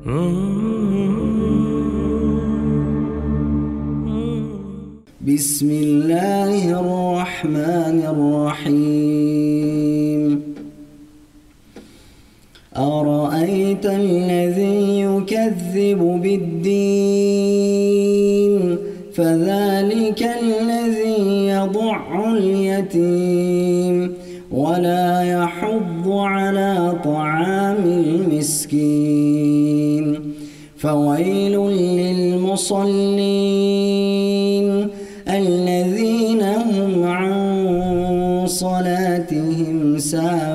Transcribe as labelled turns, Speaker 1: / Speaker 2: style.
Speaker 1: بسم الله الرحمن الرحيم أرأيت الذي يكذب بالدين فذلك الذي يضع اليتيم ولا يحض على طعام المسكين فويل للمصلين الذين هم عن صلاتهم ساهون